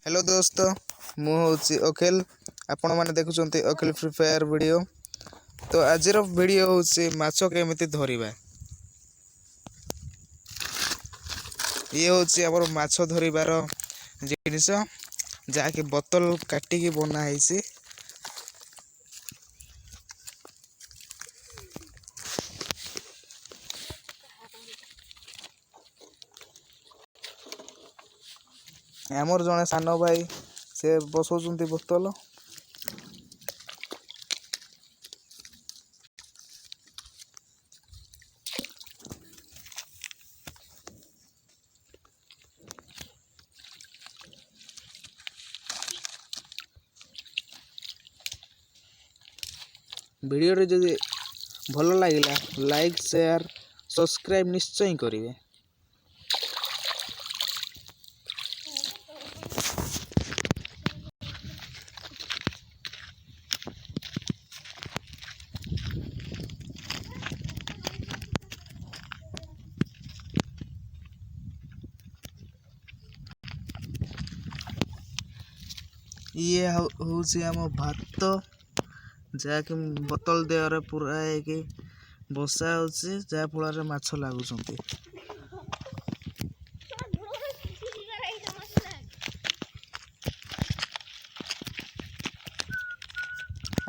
Hello दोस्त मु हूँ अखिल आपण मैंने देखुं अखिल फ्री फायर वीडियो। तो आज वीडियो हूँ माछ केमिति धरिबा। ये हूँ आम माछ धरिबार जिनिस जहाँकि बोतल काटिकी बनाई। आमर जड़े सान भाई से बसौं बोतल। वीडियो रे जदि भल लगिला लाइक शेयर सब्सक्राइब निश्चय करेंगे। ये हूँ आम भात जहाँकि बोतल देहरे पूरा बसा हो जहाँफल माछ लगुच।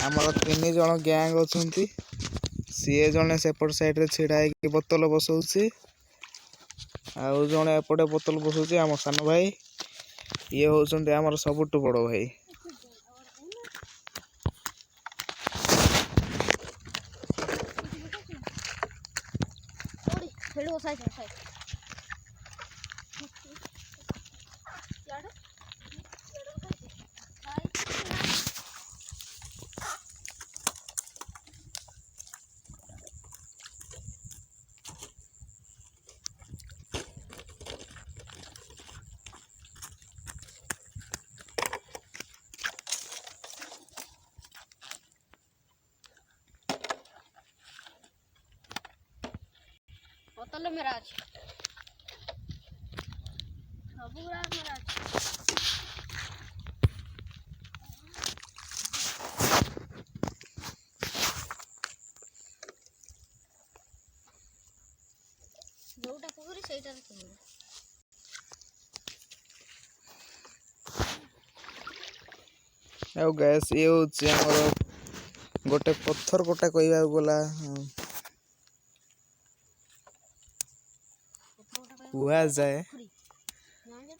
आमर 3 जन गैंग अच्छा सी जड़े सेपट साइड छिड़ा बोतल बसौची आउ जड़े एपटे बोतल बसौची आम सान भाई। ये होउछन्ते आमर सबुठु बड़ भाई। बोतल मेरा अच्छी सब गुड़ा मेरा जोटा पुकुरी सेटा किनबे। आउ गैस ये हूँ गोटे पत्थर कोटा कहवा गला कुआ जाए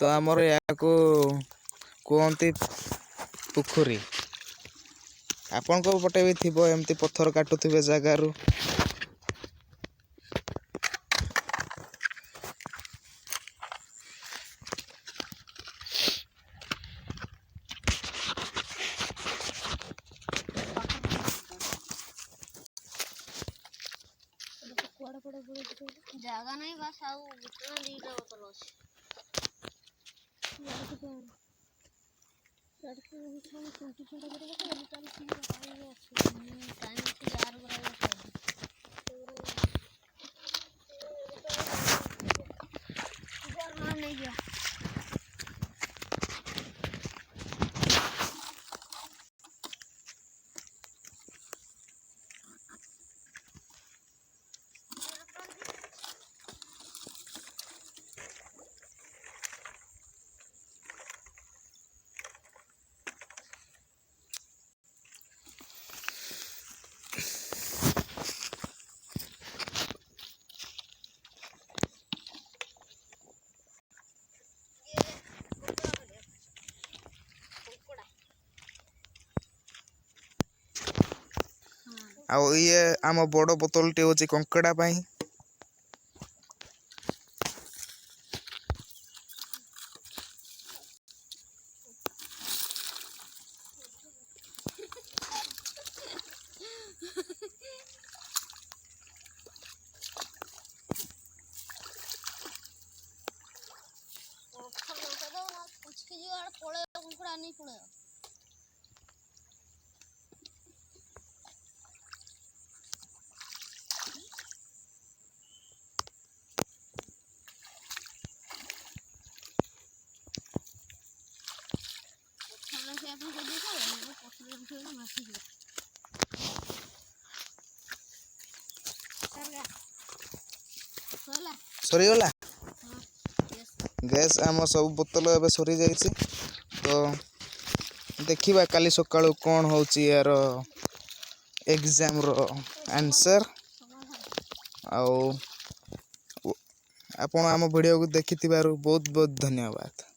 तो आमर या कहते पुखुरी आपण को पटे भी थी एमती पत्थर काटुवे जगार। जगह नहीं बस आउ बोतल दीटा बोतल अछि आउ ये आम बड़ बोतल टे हूँ कंकड़ा पाई। ଆପଣ କହିଦେଇଥାଅ ପଛରେ ଉଠେଇକି ମାସିଯିବ ସରିଲା ସରିଗଲା ହଁ ୟେସ୍ ଗ୍ୟାସ୍ ଆମ ସବୁ ବୋତଲ ଏବେ ସରିଯାଇଛି ତ ଦେଖିବା କାଲି ସକାଳୁ କ'ଣ ହେଉଛି ୟାର ଏକ୍ଜାମ୍ର ଆନ୍ସର୍ ଆଉ ଆପଣ ଆମ ଭିଡ଼ିଓକୁ ଦେଖିଥିବାରୁ ବହୁତ ବହୁତ ଧନ୍ୟବାଦ।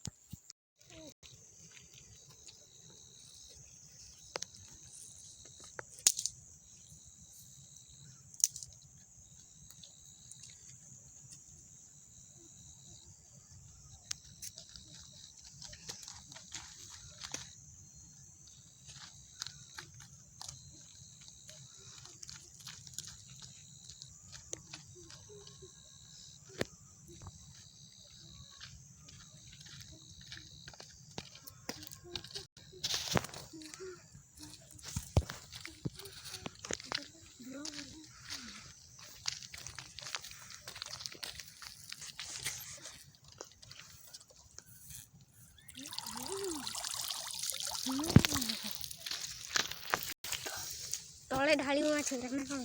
ତଳେ ଢାଳିବ ମାଛ ନା କ'ଣ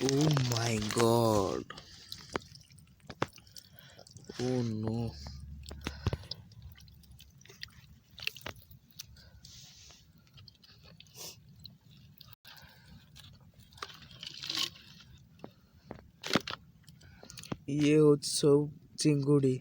Oh my god. Oh no. ଇଏ ହେଉଛି ସବୁ ଚିଙ୍ଗୁଡ଼ି।